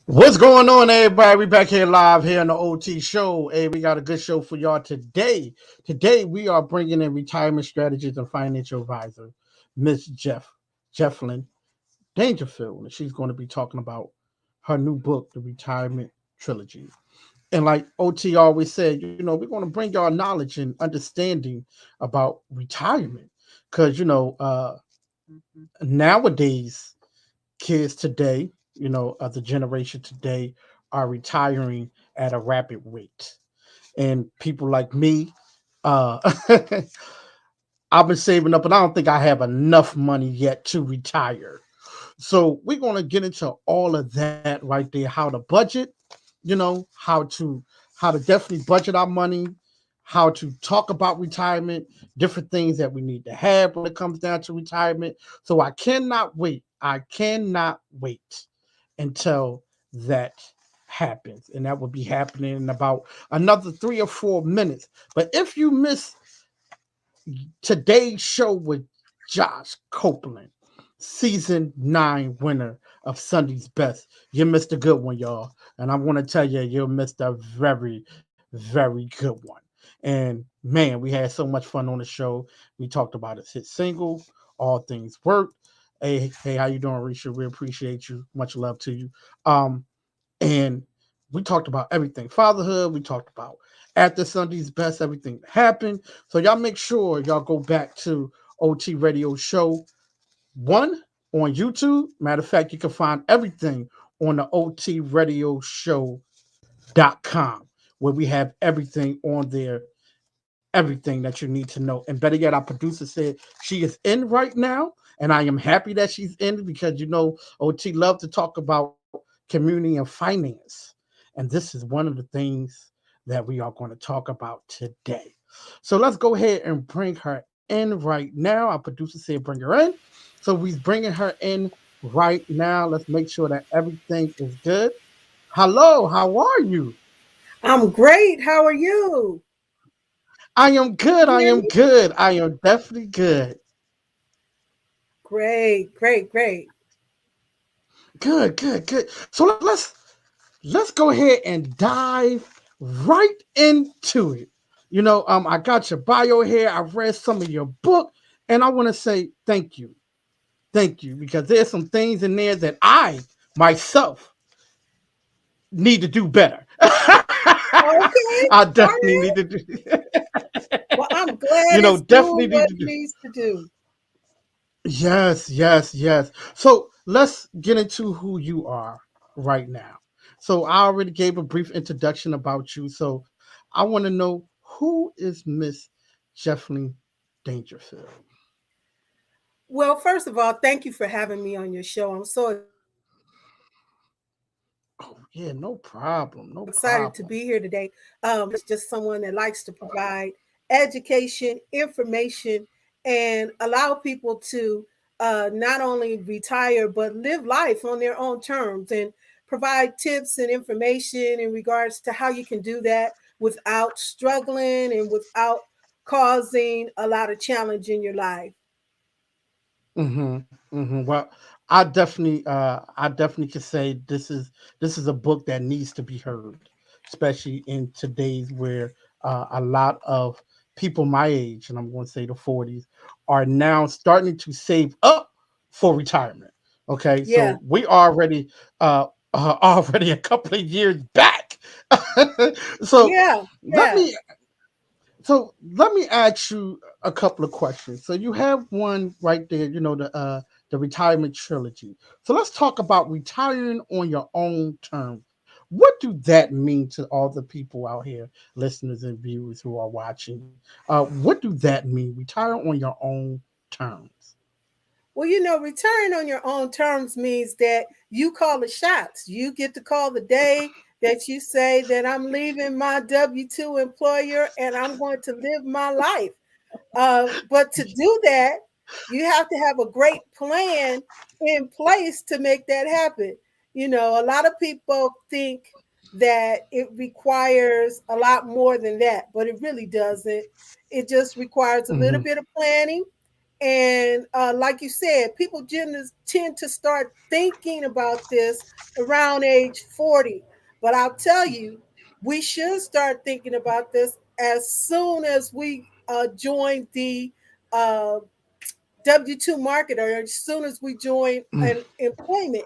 What's going on, everybody? We back here live here on the OT show. Hey, we got a good show for y'all today. Today we are bringing in retirement strategist and financial advisor, Miss Jefflyn Dangerfield, and she's going to be talking about her new book, The Retirement Trilogy. And like OT always said, we're going to bring y'all knowledge and understanding about retirement, because nowadays kids today, the generation today are retiring at a rapid rate. And people like me, uh, I've been saving up, and I don't think I have enough money yet to retire. So we're going to get into all of that right there, how to budget, how to definitely budget our money, how to talk about retirement, different things that we need to have when it comes down to retirement. So I cannot wait. I cannot wait until that happens. And that will be happening in about another 3 or 4 minutes. But if you miss today's show with Josh Copeland, season 9 winner of Sunday's Best, you missed a good one, y'all. And I want to tell you, you missed a very, very good one. And man, we had so much fun on the show. We talked about his hit single, All Things Work. Hey, how you doing, Risha? We appreciate you. Much love to you. And we talked about everything fatherhood. We talked about after Sunday's Best, everything that happened. So y'all make sure y'all go back to OT Radio Show 1 on YouTube. Matter of fact, you can find everything on the OT Radio Show.com, where we have everything on there, everything that you need to know. And better yet, our producer said she is in right now. And I am happy that she's in because OT love to talk about community and finance. And this is one of the things that we are going to talk about today. So let's go ahead and bring her in right now. Our producer said bring her in. So we're bringing her in right now. Let's make sure that everything is good. Hello, how are you? I'm great. How are you? I am good. Can you I hear am me? good. I am definitely good. Great, great, great. Good, good, good. So let's go ahead and dive right into it. I got your bio here. I've read some of your book, and I want to say thank you, because there's some things in there that I myself need to do better. Okay. I All definitely right. need to do. Well, I'm glad it's Definitely doing need what to it do. needs to do. Yes, yes, yes. So let's get into who you are right now. So I already gave a brief introduction about you. So I want to know, who is Miss Jeffling Dangerfield? Well, first of all, thank you for having me on your show. I'm so excited to be here today. Oh yeah, no problem, no I'm problem. just someone that likes to provide education, information, and allow people to not only retire but live life on their own terms and provide tips and information in regards to how you can do that without struggling and without causing a lot of challenge in your life. Mm-hmm. Mm-hmm. Well, I definitely could say this is a book that needs to be heard, especially in today's where a lot of people my age, and I'm going to say the 40s, are now starting to save up for retirement. Okay, Yeah, so we already already a couple of years back. so yeah, let yeah. me let me ask you a couple of questions. So you have one right there, the retirement trilogy. So let's talk about retiring on your own terms. What do that mean to all the people out here, listeners and viewers who are watching? What do that mean? Retire on your own terms. Well, retiring on your own terms means that you call the shots. You get to call the day that you say that I'm leaving my W 2 employer and I'm going to live my life. But to do that, you have to have a great plan in place to make that happen. A lot of people think that it requires a lot more than that, but it really doesn't. It just requires a little Hmm. bit of planning And like you said, people tend to start thinking about this around age 40. But I'll tell you, we should start thinking about this as soon as we join the uh, W-2 market, or as soon as we join an employment,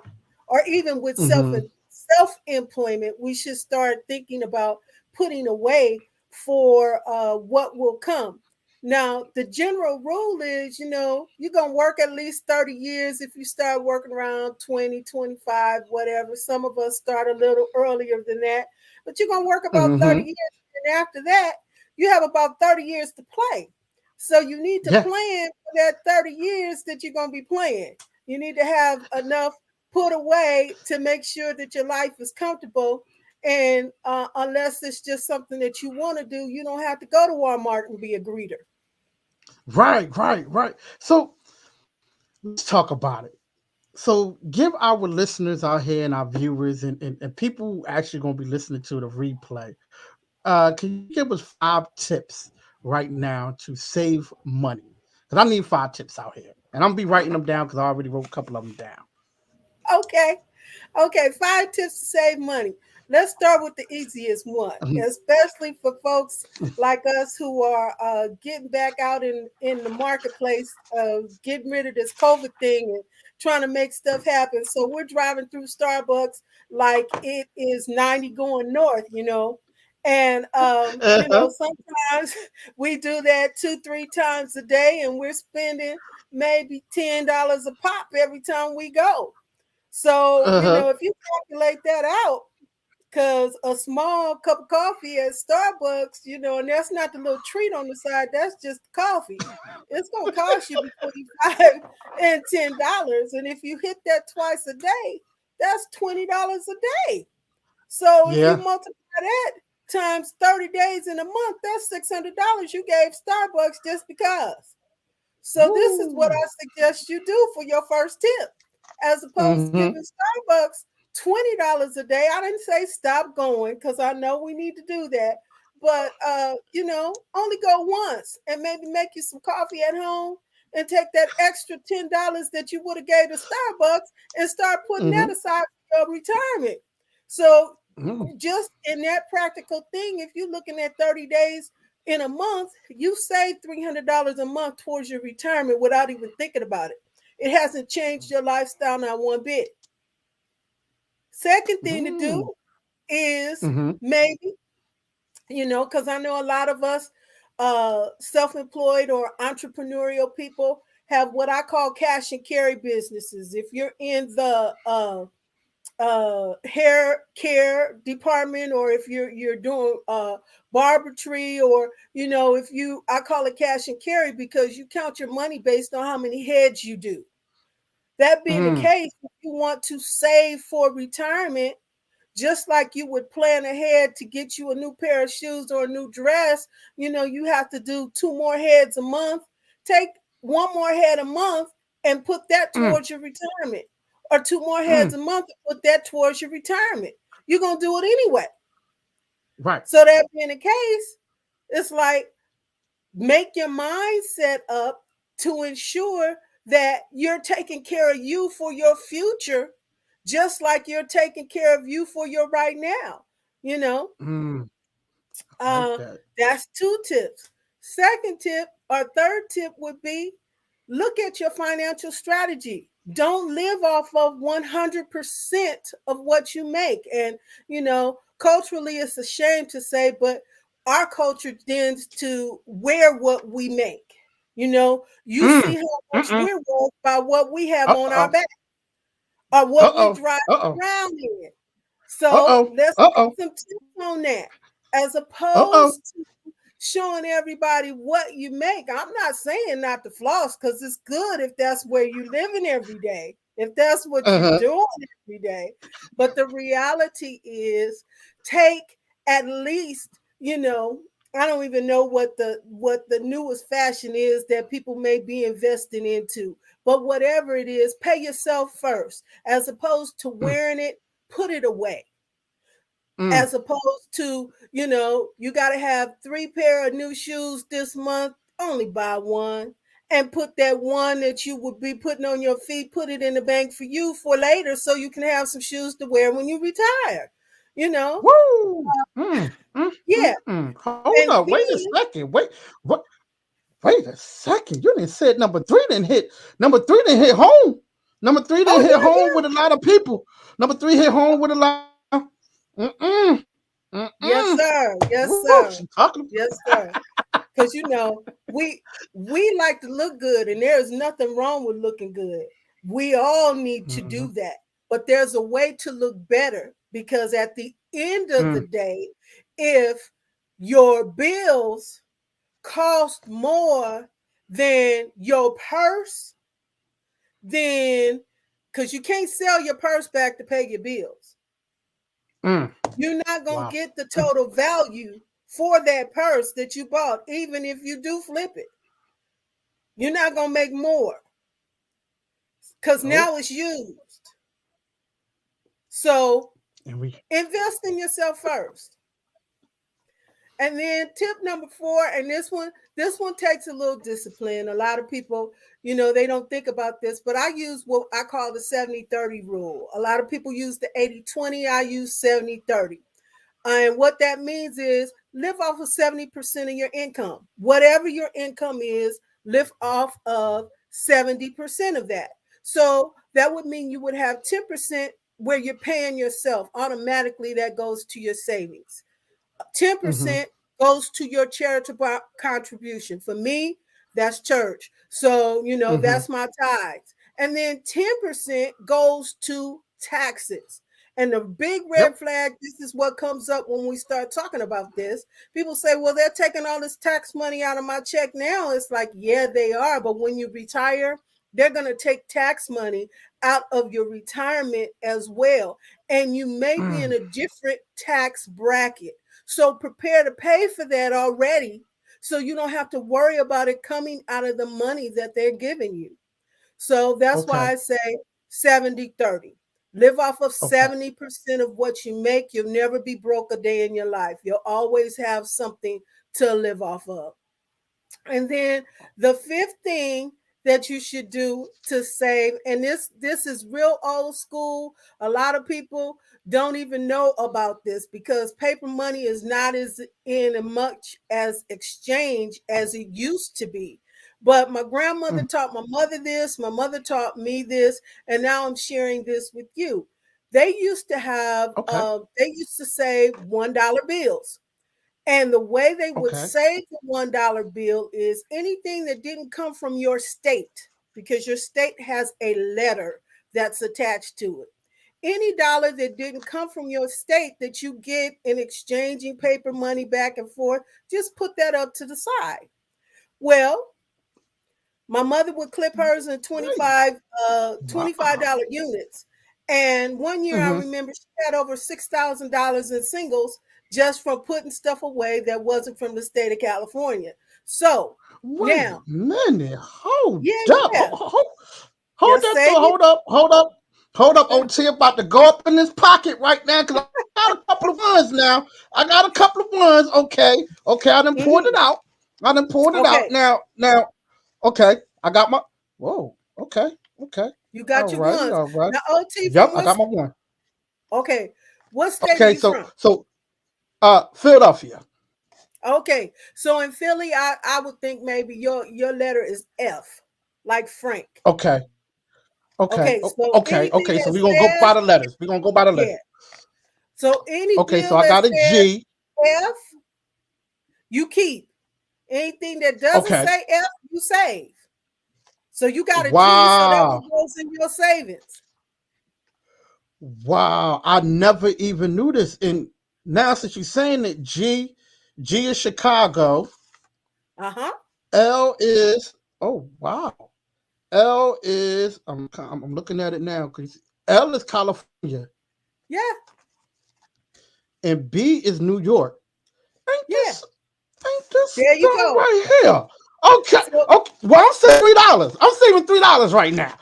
or even with Mm-hmm. self-employment, we should start thinking about putting away for what will come. Now, the general rule is, you're going to work at least 30 years if you start working around 20, 25, whatever. Some of us start a little earlier than that, but you're going to work about 30 Mm-hmm. years. And after that, you have about 30 years to play. So you need to Yeah. plan for that 30 years that you're going to be playing. You need to have enough put away to make sure that your life is comfortable. And unless it's just something that you want to do, you don't have to go to Walmart and be a greeter. Right, right, right. So let's talk about it. So give our listeners out here and our viewers and people who actually going to be listening to the replay. Can you give us 5 tips right now to save money? Because I need 5 tips out here, and I'm gonna be writing them down because I already wrote a couple of them down. Okay. Okay, 5 tips to save money. Let's start with the easiest one, especially for folks like us who are getting back out in the marketplace, getting rid of this COVID thing and trying to make stuff happen. So we're driving through Starbucks like it is 90 going north. And Uh-huh. sometimes we do that 2, 3 times a day, and we're spending maybe $10 a pop every time we go. So, Uh-huh. if you calculate that out, because a small cup of coffee at Starbucks, and that's not the little treat on the side, that's just coffee. It's going to cost you between $5 and $10. And if you hit that twice a day, that's $20 a day. So if you Yeah. multiply that times 30 days in a month, that's $600 you gave Starbucks just because. So this is what Woo. I suggest you do for your first tip. As opposed to Mm-hmm. giving Starbucks $20 a day. I didn't say stop going because I know we need to do that. But only go once and maybe make you some coffee at home and take that extra $10 that you would have gave to Starbucks and start putting that Mm-hmm. aside for your retirement. So Mm-hmm. just in that practical thing, if you're looking at 30 days in a month, you save $300 a month towards your retirement without even thinking about it. It hasn't changed your lifestyle not one bit. Second thing to do is Mm-hmm. maybe, because I know a lot of us self-employed or entrepreneurial people have what I call cash and carry businesses. If you're in the hair care department, or if you're doing barberry, or if you I call it cash and carry because you count your money based on how many heads you do. That being the Mm-hmm. case, if you want to save for retirement, just like you would plan ahead to get you a new pair of shoes or a new dress, you have to do 2 more heads a month. Take 1 more head a month and put that Mm. towards your retirement, or 2 more heads Mm. a month and put that towards your retirement. You're going to do it anyway. Right. So, that being the case, it's like make your mindset up to ensure that you're taking care of you for your future, just like you're taking care of you for your right now. You know, Mm. I like uh, that. that's 2 tips. Second tip or third tip would be look at your financial strategy. Don't live off of 100% of what you make. And, culturally, it's a shame to say, but our culture tends to wear what we make. You see Mm. how much Mm-mm. we're worth by what we have on our Uh-oh. back or what we Uh-oh. drive Uh-oh. around in. So Uh-oh. let's Uh-oh. take some tips on that. As Uh-oh. opposed to showing everybody what you make. I'm not saying not to floss because it's good if that's where you living every day, if that's what you're Uh-huh. doing every day. But the reality is take at least, I don't even know what the newest fashion is that people may be investing into. But whatever it is, pay yourself first. As opposed to Mm. wearing it, put it away. Mm. As opposed to, you got to have 3 pair of new shoes this month, only buy one. and put that one that you would be putting on your feet, put it in the bank for you for later so you can have some shoes to wear when you retire. You know? Woo! Yeah. Hold And up. Wait a then, second. What? Wait a second. You didn't said number three didn't hit. Number three didn't hit home. Number three didn't oh, hit yeah, home yeah. with a lot of people. Number three hit home with a lot. Mm-mm. Yes, Mm-mm. sir. Yes, Woo! sir. She talking. Yes, sir. Because we like to look good, and there's nothing wrong with looking good. We all need to Mm-hmm. do that, but there's a way to look better, because at the end of the Mm, day, if your bills cost more than your purse, then, because you can't sell your purse back to pay your bills, mm. you're not going to Wow. get the Mm. total value for that purse that you bought, even if you do flip it. You're not going to make more because Nope. now it's used. So And we. invest in yourself first. And then tip number 4, and this one takes a little discipline. A lot of people, they don't think about this, but I use what I call the 70-30 rule. A lot of people use the 80-20. I use 70-30. And what that means is live off of 70% of your income. Whatever your income is, live off of 70% of that. So that would mean you would have 10% where you're paying yourself. Automatically, that goes to your savings. Mm-hmm. 10% goes to your charitable contribution. For me, that's church. So, Mm-hmm. that's my tithes. And then 10% goes to taxes. And the big red Yep. flag, this is what comes up when we start talking about this. People say, well, they're taking all this tax money out of my check now. It's like, yeah, they are. But when you retire, they're going to take tax money out of your retirement as well. And you may be in Mm. a different tax bracket. So prepare to pay for that already, so you don't have to worry about it coming out of the money that they're giving you. So that's why Okay. I say 70-30. Live off of Okay. 70% of what you make. You'll never be broke a day in your life. You'll always have something to live off of. And then the fifth thing that you should do to save, and this is real old school. A lot of people don't even know about this because paper money is not as in much as exchange as it used to be. But my grandmother Mm. taught my mother this, my mother taught me this, and now I'm sharing this with you. Okay. They used to say $1 bills. And the way they would Okay. save the $1 bill is anything that didn't come from your state, because your state has a letter that's attached to it. Any dollar that didn't come from your state that you get in exchanging paper money back and forth, just put that up to the side. Well, my mother would clip hers in Wait. 25 Wow. $25 units. And one year I Mm-hmm. remember she had over $6,000 in singles just from putting stuff away that wasn't from the state of California. So Wait a now, minute. Hold yeah, up. yeah, Hold you're that thought. saving. Hold up. Hold up. Hold up. OT about to go up in this pocket right now because I got a couple of ones now. I got a couple of ones. Okay. Okay. I done poured it Mhm. out. I done poured it out. Okay, Now. Okay. I got my. Whoa. Okay. Okay. you All got your righty. ones. All right. Now, OT, Yep. from I what got my state? one. Okay, what state are Okay. you So from? so Philadelphia. Okay, so in Philly, I would think maybe your letter is F, like Frank. Okay. Okay. Okay, so Okay. anything Okay. So that we're gonna go by says, the letters. We're gonna go by the yeah. letters. So any Okay. So bill I that got a says G. F, you keep. Anything that doesn't Okay. say F, you save. So you got a G, so that Wow. one goes in your savings. Wow. I never even knew this. And now since you're saying it, G is Chicago. Uh-huh. L is oh wow. L is I'm looking at it now because L is California Yeah, and B is New York. Ain't yeah. this ain't this There you something go. right here? Okay, So okay. Well, I'm saving $3. I'm saving $3 right now.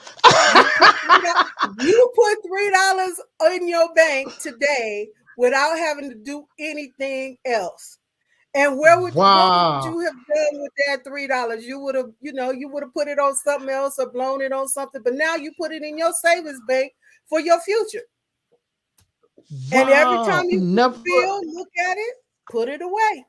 you put $3 in your bank today without having to do anything else. And what would Wow. you have done with that $3? You would have, you would have put it on something else or blown it on something. But now you put it in your savings bank for your future. And every time Wow. you get a Never. bill, look at it, put it away.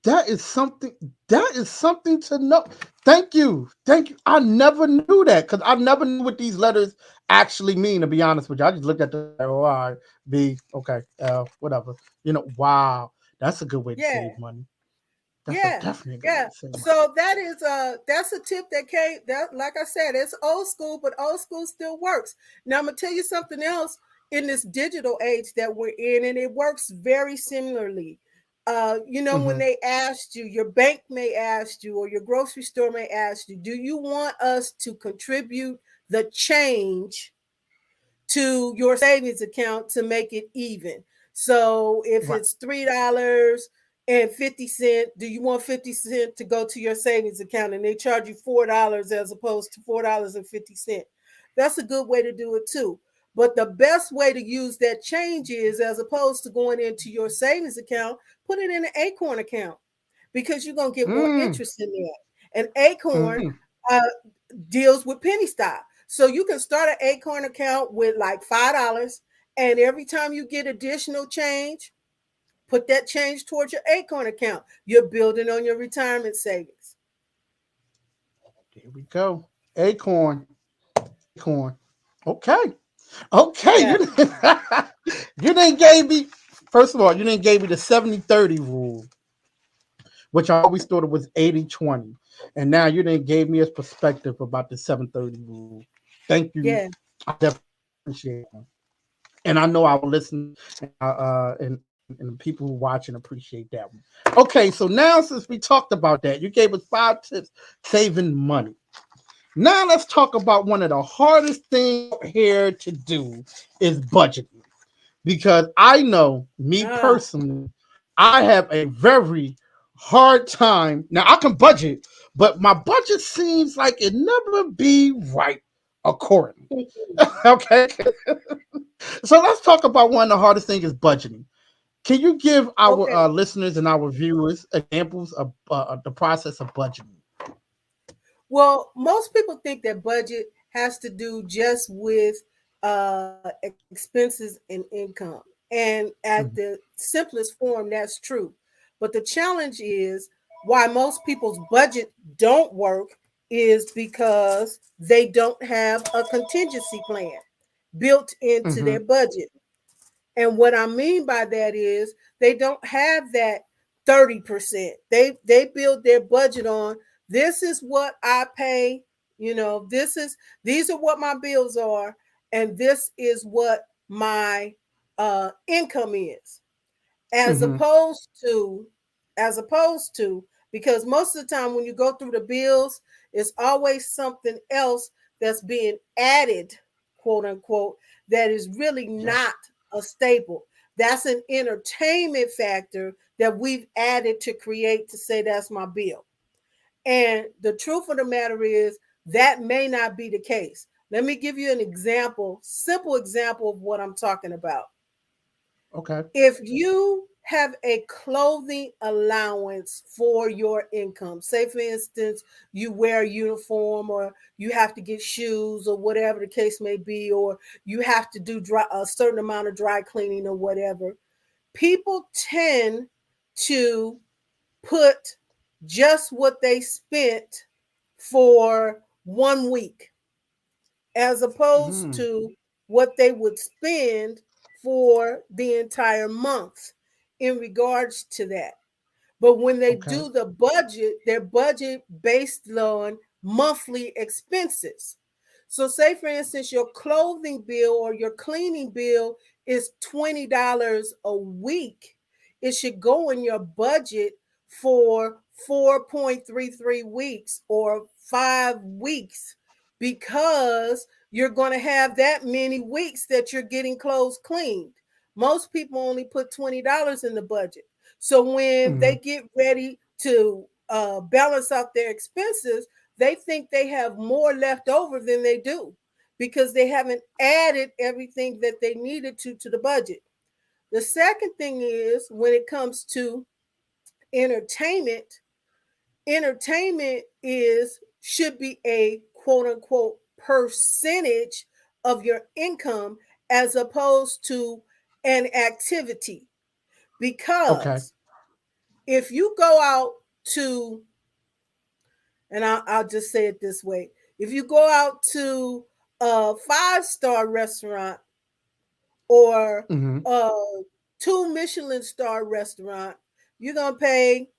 That is something. That is something to know. Thank you. Thank you. I never knew that because I never knew what these letters actually mean. To be honest with you, I just looked at the O I B. Okay. Whatever. Wow. That's a good way to Yeah. save money. That's a Yeah, definitely a good way yeah. to save money. So that's a tip that came that like I said, it's old school, but old school still works. Now I'm gonna tell you something else in this digital age that we're in, and it works very similarly. When Mm-hmm. they asked you, your bank may ask you, or your grocery store may ask you, do you want us to contribute the change to your savings account to make it even? So if Right. it's $3.50, do you want 50 cents to go to your savings account and they charge you $4 as opposed to $4.50? That's a good way to do it too. But the best way to use that change is, as opposed to going into your savings account, put it in an Acorn account, because you're going to get more Mm. interest in that. And Acorn Mm. uh, deals with penny stock. So you can start an Acorn account with like $5. And every time you get additional change, put that change towards your Acorn account. You're building on your retirement savings. There we go. Acorn. Acorn. Okay. Okay. Yeah. You didn't gave me. First of all, you didn't gave me the 70-30 rule, which I always thought it was 80-20, and now you didn't gave me a perspective about the 730 rule. Thank you. Yeah. I definitely appreciate it. And I know our listeners and the people who watch and appreciate that one. Okay, so now since we talked about that, you gave us 5 tips saving money. Now let's talk about one of the hardest things here to do is budgeting. Because I know me Ah, personally, I have a very hard time. Now I can budget, but my budget seems like it never be right accordingly. Okay. So let's talk about one of the hardest things is budgeting. Can you give our okay. listeners and our viewers examples of the process of budgeting? Well, most people think that budget has to do just with expenses and income. And at the Mhm. simplest form, that's true. But the challenge is why most people's budget don't work is because they don't have a contingency plan built into Mhm. their budget. And what I mean by that is they don't have that 30%. They build their budget on, this is what I pay, these are what my bills are, and this is what my income is. As Mhm. opposed to, because most of the time when you go through the bills, it's always something else that's being added, quote unquote, that is really Yes. not a staple. That's an entertainment factor that we've added to create to say that's my bill. And the truth of the matter is that may not be the case. Let me give you an example, simple example of what I'm talking about. Okay. If you have a clothing allowance for your income, say for instance, you wear a uniform, or you have to get shoes, or whatever the case may be, or you have to do a certain amount of dry cleaning or whatever, people tend to put just what they spent for 1 week, as opposed Mm. to what they would spend for the entire month in regards to that. But when they Okay. do the budget, their budget based on monthly expenses. So, say for instance, your clothing bill or your cleaning bill is $20 a week. It should go in your budget for 4.33 weeks or 5 weeks, because you're going to have that many weeks that you're getting clothes cleaned. Most people only put $20 in the budget. So when they Mhm. get ready to balance out their expenses, they think they have more left over than they do, because they haven't added everything that they needed to the budget. The second thing is when it comes to entertainment, entertainment is should be a quote unquote percentage of your income as opposed to an activity. Okay. Because if you go out to, and I'll just say it this way, if you go out to a five-star restaurant or Mm-hmm. a two Michelin star restaurant, you're going to pay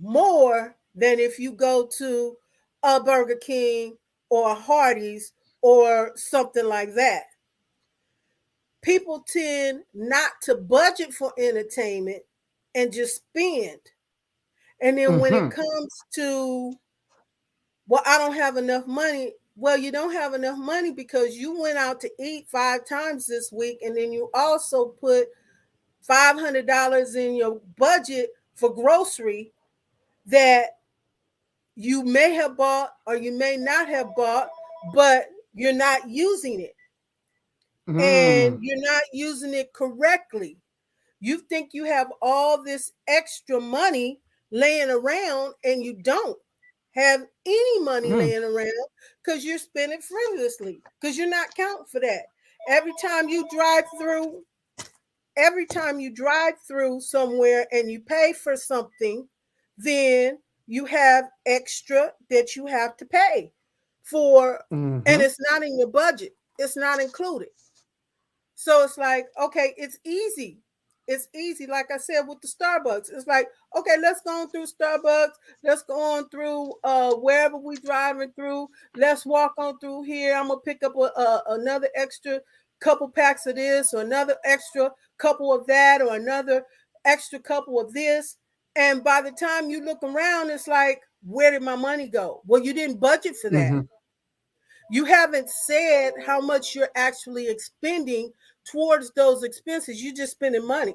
more than if you go to a Burger King or a Hardee's or something like that. People tend not to budget for entertainment and just spend. And then when it Mm-hmm. comes to, well, I don't have enough money. Well, you don't have enough money because you went out to eat 5 times this week, and then you also put $500 in your budget for grocery that you may have bought or you may not have bought, but you're not using it, and Mm. you're not using it correctly. You think you have all this extra money laying around, and you don't have any money Mm. laying around because you're spending frivolously, because you're not counting for that. Every time you drive through, every time you drive through somewhere and you pay for something, then you have extra that you have to pay for, and Mm-hmm. it's not in your budget. It's not included. So it's like, okay, it's easy. It's easy. Like I said with the Starbucks, it's like, okay, let's go on through Starbucks. Let's go on through wherever we driving through. Let's walk on through here. I'm gonna pick up another extra couple packs of this, or another extra couple of that, or another extra couple of this. And by the time you look around, it's like, where did my money go? Well, you didn't budget for that. Mm-hmm. You haven't said how much you're actually expending towards those expenses. You're just spending money.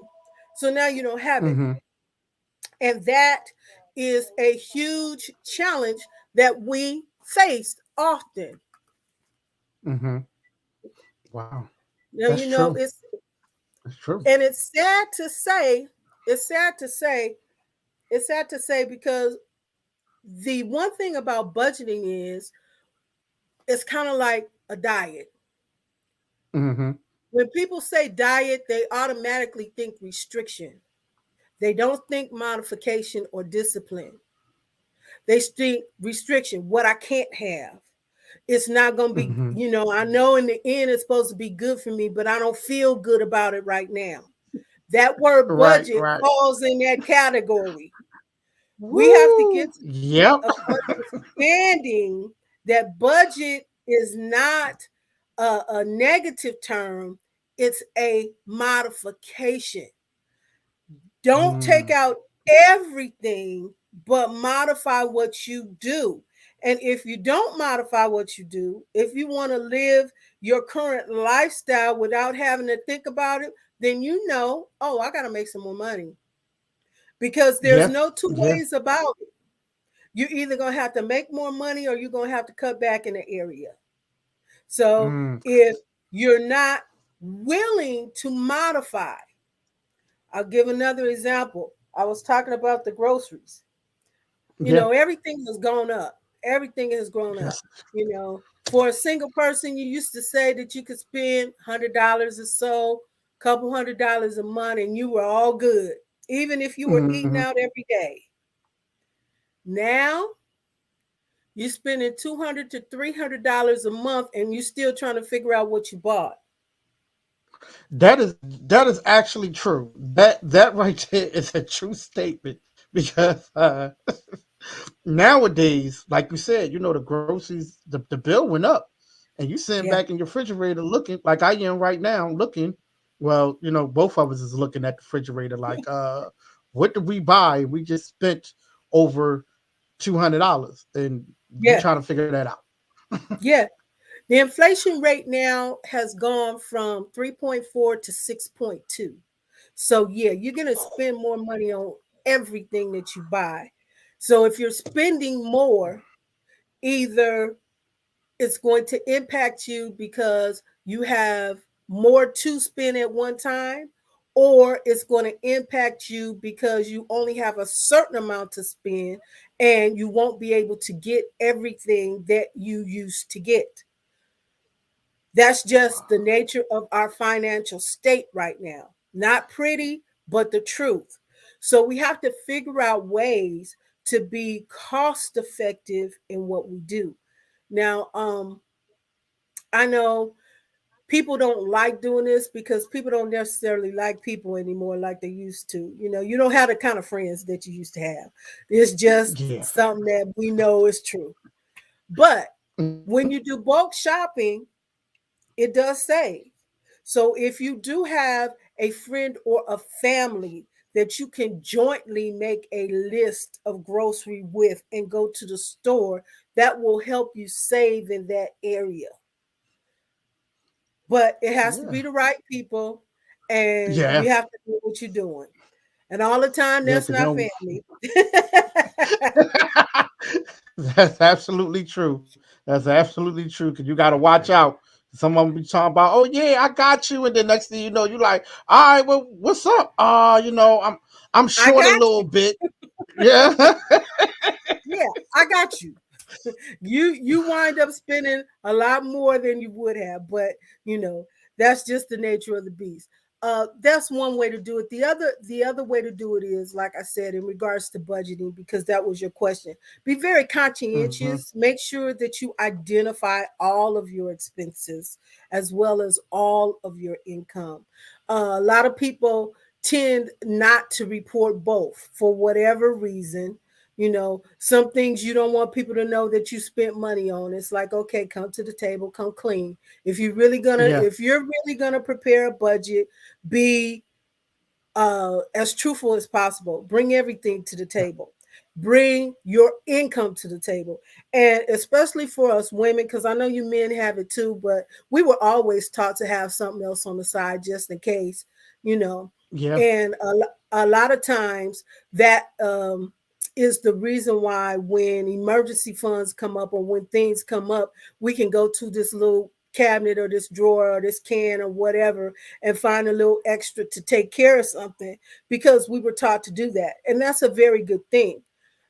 So now you don't have it. Mm-hmm. And that is a huge challenge that we face often. Mm-hmm. Wow. Now, That's you know, true. That's true. and it's sad to say, it's sad to say, it's sad to say because the one thing about budgeting is it's kind of like a diet. Mm-hmm. When people say diet, they automatically think restriction. They don't think modification or discipline. They think restriction, what I can't have. It's not going to be, Mm-hmm. I know in the end it's supposed to be good for me, but I don't feel good about it right now. That word Right, budget right. falls in that category. We have to get Woo! to Yep. of understanding that budget is not a negative term, it's a modification. Don't take Mm. out everything, but modify what you do. And if you don't modify what you do, if you want to live your current lifestyle without having to think about it, then oh, I got to make some more money, because there's Yeah. no two Yeah. ways about it. You're either going to have to make more money or you're going to have to cut back in the area. So Mm. if you're not willing to modify, I'll give another example. I was talking about the groceries. Yeah. Everything has gone up. Everything has grown up. Yes. For a single person, you used to say that you could spend $100 or so, couple $100 a month, and you were all good, even if you were Mm-hmm. eating out every day. Now you're spending $200 to $300 a month, and you're still trying to figure out what you bought. That is actually true. That right there is a true statement because nowadays, like you said, the groceries, the bill went up, and you sitting Yeah, back in your refrigerator looking like I am right now, looking. Well, both of us is looking at the refrigerator like, what did we buy? We just spent over $200, and we yeah, trying to figure that out. yeah. The inflation rate now has gone from 3.4 to 6.2. So, yeah, you're going to spend more money on everything that you buy. So, if you're spending more, either it's going to impact you because you have more to spend at one time, or it's going to impact you because you only have a certain amount to spend and you won't be able to get everything that you used to get. That's just the nature of our financial state right now. Not pretty, but the truth. So we have to figure out ways to be cost effective in what we do. Now, I know people don't like doing this because people don't necessarily like people anymore like they used to. You don't have the kind of friends that you used to have. It's just Yeah. something that we know is true. But Mhm. when you do bulk shopping, it does save. So if you do have a friend or a family that you can jointly make a list of grocery with and go to the store, that will help you save in that area. But it has to Yeah. be the right people, and Yeah. you have to do what you're doing. And all the time, Yeah. that's Because you not know, family. that's absolutely true. That's absolutely true. Because you got to watch out. Someone be talking about, oh yeah, I got you, and then next thing you know, you like, all right, well, what's up? I'm I short a got little you. bit. Yeah. Yeah, I got you. You wind up spending a lot more than you would have, but you know that's just the nature of the beast. That's one way to do it. The other way to do it is, like I said, in regards to budgeting, because that was your question. Be very Hmm. conscientious. Make sure that you identify all of your expenses as well as all of your income. A lot of people tend not to report both for whatever reason. Some things you don't want people to know that you spent money on. It's like, okay, come to the table, come clean. Yeah. If you're really gonna prepare a budget, be as truthful as possible. Bring everything to the table. Bring your income to the table. And especially for us women, because I know you men have it too, but we were always taught to have something else on the side just in case, you know. Yeah. And a lot of times that is the reason why when emergency funds come up or when things come up, we can go to this little cabinet or this drawer or this can or whatever and find a little extra to take care of something because we were taught to do that. And that's a very good thing.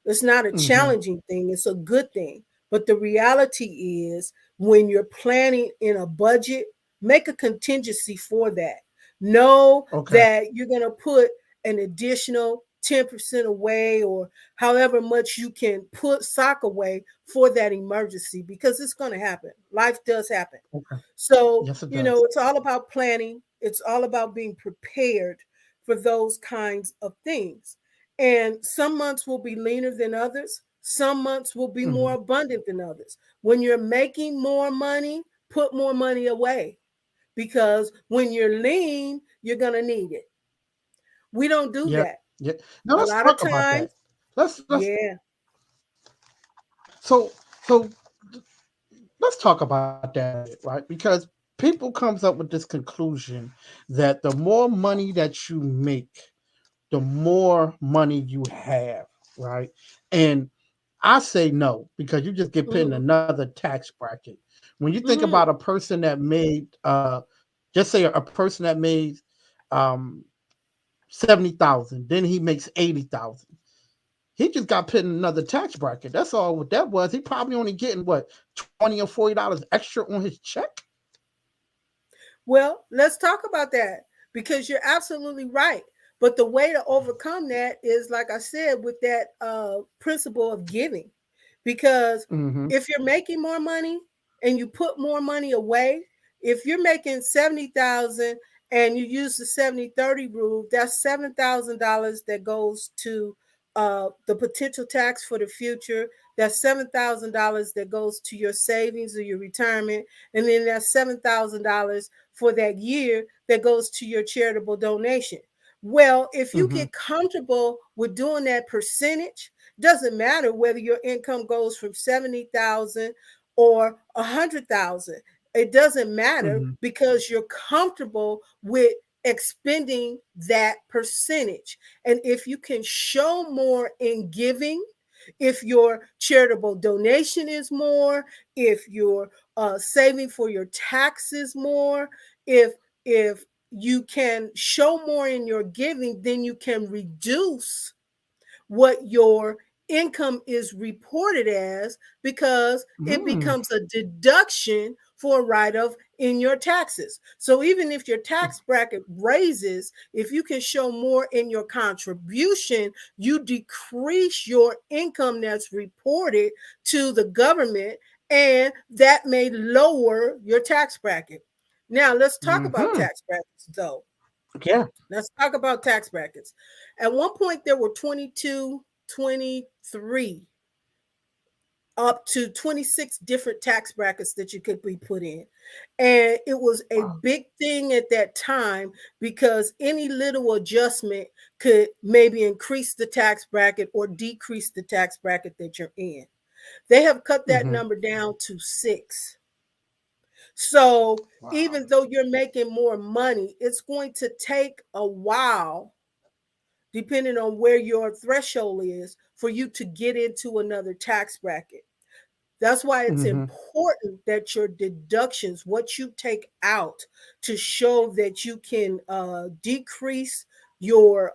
It's not a Hmm. challenging thing, it's a good thing. But the reality is, when you're planning in a budget, make a contingency for that. Know Okay. that you're going to put an additional 10% away or however much you can put sock away for that emergency because it's going to happen. Life does happen. Okay. So, Yes, it does. it's all about planning. It's all about being prepared for those kinds of things. And some months will be leaner than others. Some months will be Hmm. more abundant than others. When you're making more money, put more money away because when you're lean, you're going to need it. We don't do Yeah. that. Yeah. Now A let's lot of talk about times, that. Let's yeah. so let's talk about that a bit, right? Because people comes up with this conclusion that the more money that you make, the more money you have, right? And I say no because you just get put in Mm-hmm. another tax bracket. When you think about Mm-hmm. a person that made, just say a person that made um, 70,000, then he makes 80,000. He just got put in another tax bracket. That's all what that was. He probably only getting what, 20 or $40 extra on his check. Well, let's talk about that because you're absolutely right. But the way to overcome that is, like I said, with that principle of giving. Because Mm-hmm. if you're making more money and you put more money away, if you're making 70,000 and you use the 70-30 rule, that's $7,000 that goes to the potential tax for the future. That's $7,000 that goes to your savings or your retirement, and then that's $7,000 for that year that goes to your charitable donation. Well, if you Mm-hmm. get comfortable with doing that percentage, doesn't matter whether your income goes from 70,000 or 100,000. It doesn't matter Mm-hmm. because you're comfortable with expending that percentage. And if you can show more in giving, if your charitable donation is more, if you're saving for your taxes more, if you can show more in your giving, then you can reduce what your income is reported as, because it Mm, becomes a deduction for a write-off in your taxes. So even if your tax bracket raises, if you can show more in your contribution, you decrease your income that's reported to the government, and that may lower your tax bracket. Now let's talk about mm-hmm. tax brackets though. Yeah. Let's talk about tax brackets. At one point, there were 22, 23, up to 26 different tax brackets that you could be put in. And it was a Wow. big thing at that time, because any little adjustment could maybe increase the tax bracket or decrease the tax bracket that you're in. They have cut that Mm-hmm. number down to 6. So Wow. even though you're making more money, it's going to take a while, depending on where your threshold is, for you to get into another tax bracket. That's why it's Mm-hmm. important that your deductions, what you take out to show that you can decrease your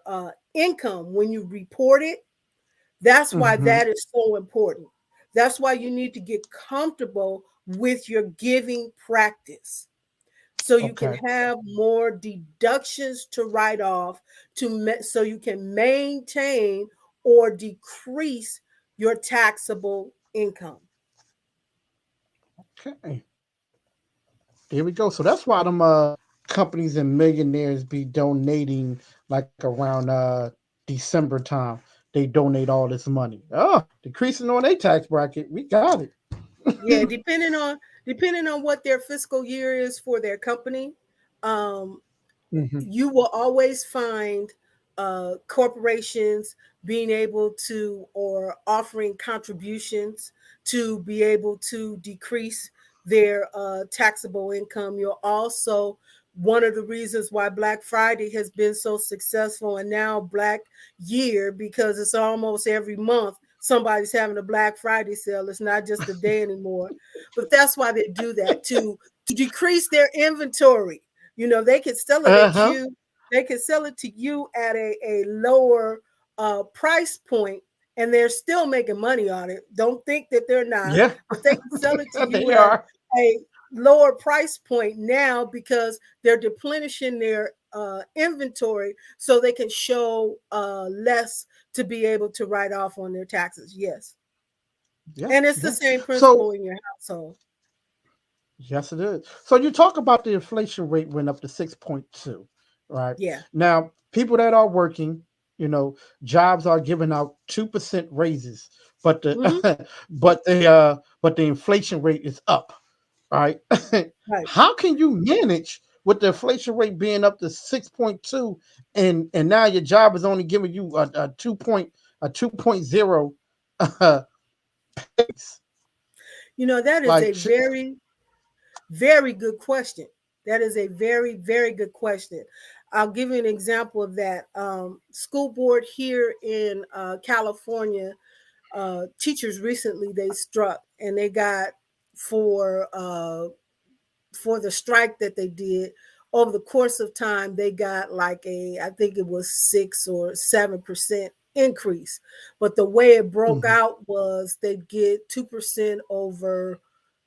income when you report it, that's why Mm-hmm. that is so important. That's why you need to get comfortable with your giving practice, so you can Okay. have more deductions to write off, so you can maintain or decrease your taxable income. Okay. There we go. So that's why them companies and millionaires be donating like around December time. They donate all this money. Oh, decreasing on their tax bracket. We got it. Yeah, depending on what their fiscal year is for their company, um, Mm-hmm. you will always find corporations being able to, or offering contributions to be able to decrease their taxable income. You'll also, one of the reasons why Black Friday has been so successful, and now Black Year, because it's almost every month somebody's having a Black Friday sale. It's not just a day anymore. But that's why they do that, to decrease their inventory. They could sell it at Uh-huh. you. They could sell it to you at a lower price point, and they're still making money on it. Don't think that they're not, Yeah. but they can sell it to you They at are. a lower price point now, because they're replenishing their inventory, so they can show less to be able to write off on their taxes. Yes. Yeah. And it's the Yeah. same So principle in your household. yes, it is. So you talk about the inflation rate went up to 6.2, right? Yeah. Now, people that are working, jobs are giving out 2% raises, but Hmm. the but the inflation rate is up, right? Right. How can you manage with the inflation rate being up to 6.2, and now your job is only giving you a 2.0 uh, raise? That is a Like, should, very, very good question. That is a very, very good question. I'll give you an example of that. School board here in California, teachers recently, they struck, and they got, for for the strike that they did, over the course of time, they got like I think it was 6 or 7% increase. But the way it broke mhm, out was they'd get 2% over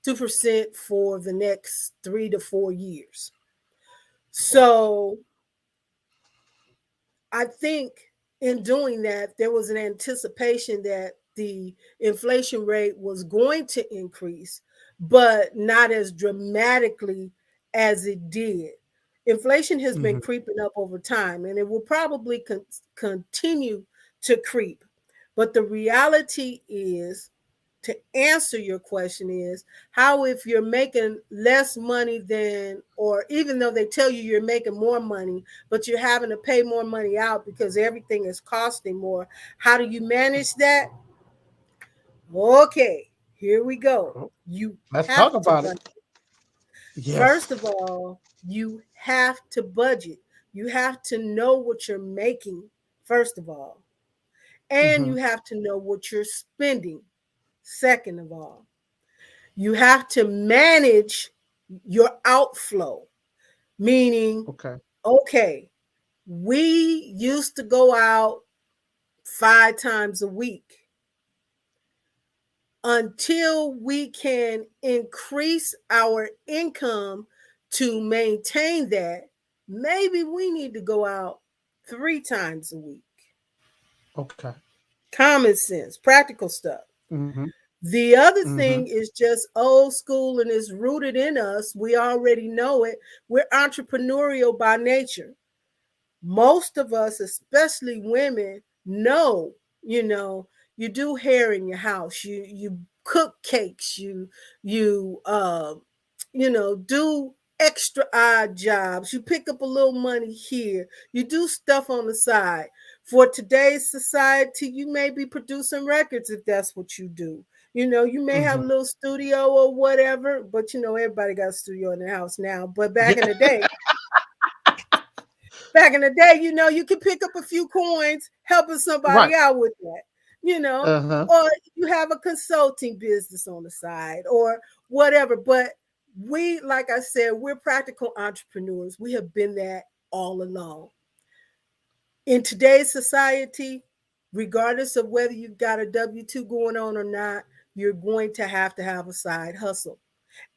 2% for the next 3 to 4 years. So I think in doing that, there was an anticipation that the inflation rate was going to increase, but not as dramatically as it did. Inflation has been mhm. creeping up over time, and it will probably continue to creep. But the reality is, to answer your question, is how, if you're making less money than, or even though they tell you you're making more money, but you're having to pay more money out because everything is costing more, how do you manage that? Okay, here we go. Oh, You let's talk have to about it. budget. Yes. First of all, you have to budget. You have to know what you're making, first of all, and Hmm. you have to know what you're spending, second of all. You have to manage your outflow, meaning, Okay. Okay, we used to go out 5 times a week. Until we can increase our income to maintain that, maybe we need to go out 3 times a week. Okay. Common sense, practical stuff. Mm-hmm. The other Mm-hmm. thing is just old school and is rooted in us. We already know it. We're entrepreneurial by nature. Most of us, especially women, know, you know, you do hair in your house, you cook cakes, you do extra odd jobs, you pick up a little money here, you do stuff on the side. For today's society, you may be producing records if that's what you do. You may have Mm-hmm. a little studio or whatever, but everybody got a studio in their house now. But Yeah. back in the day, you could pick up a few coins helping somebody Right. out with that, you know, Uh-huh. or you have a consulting business on the side or whatever. But we, like I said, we're practical entrepreneurs. We have been that all along. In today's society, regardless of whether you've got a W 2 going on or not, you're going to have a side hustle.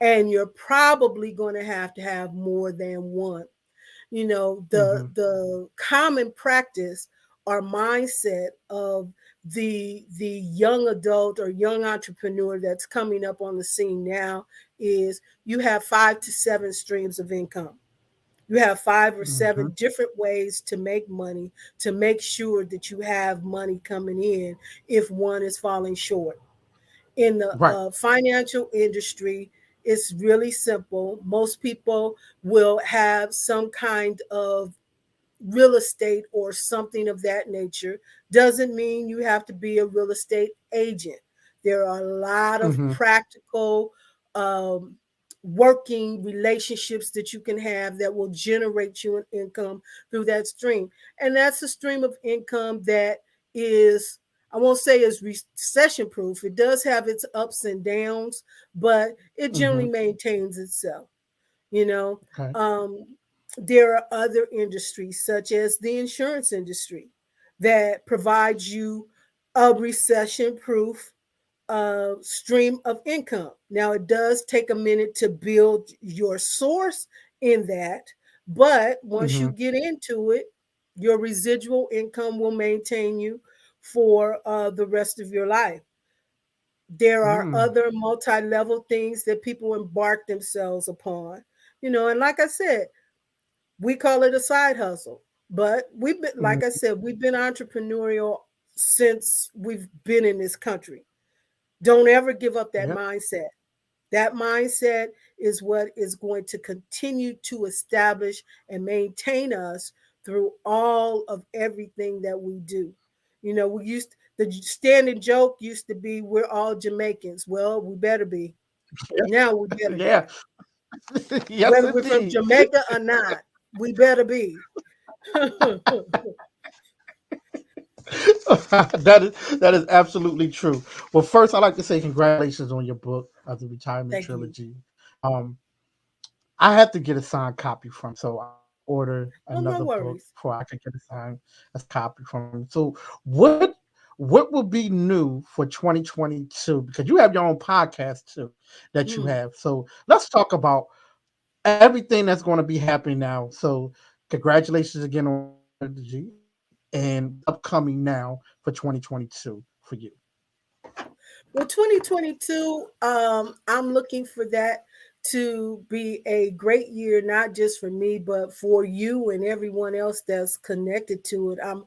And you're probably going to have more than one. The Mm-hmm. common practice or mindset of the young adult or young entrepreneur that's coming up on the scene now is you have 5 to 7 streams of income. You have 5 or 7 Mm-hmm. different ways to make money, to make sure that you have money coming in if one is falling short. In the Right. financial industry, it's really simple. Most people will have some kind of real estate or something of that nature. Doesn't mean you have to be a real estate agent. There are a lot of Mm-hmm. practical um, working relationships that you can have that will generate you an income through that stream. And that's a stream of income that is, I won't say is recession proof. It does have its ups and downs, but it Mm-hmm. generally maintains itself. You know, Okay. um, there are other industries, such as the insurance industry, that provides you a recession proof stream of income. Now, it does take a minute to build your source in that, but once you Mm-hmm. get into it, your residual income will maintain you for the rest of your life. There are Mm. other multi-level things that people embark themselves upon. And like I said, we call it a side hustle. But we've been, like I Mm-hmm. said, we've been entrepreneurial since we've been in this country. Don't ever give up that Yeah. mindset. That mindset is what is going to continue to establish and maintain us through all of everything that we do. The standing joke used to be, we're all Jamaicans. Well, we better be. Now we better be. Yeah. Yes, Whether we're from indeed. Jamaica or not, we better be. That is absolutely true. Well, first, I'd like to say congratulations on your book of the Retirement Thank you. Trilogy. Um, I had to get a signed copy from, so I ordered Oh, no another book worries. before I could get a copy from. So, what will be new for 2022? Because you have your own podcast too that you Hmm. have. So let's talk about everything that's going to be happening now. So, congratulations again on strategy and what's upcoming now for 2022 for you. Well, 2022, I'm looking for that to be a great year, not just for me, but for you and everyone else that's connected to it. I'm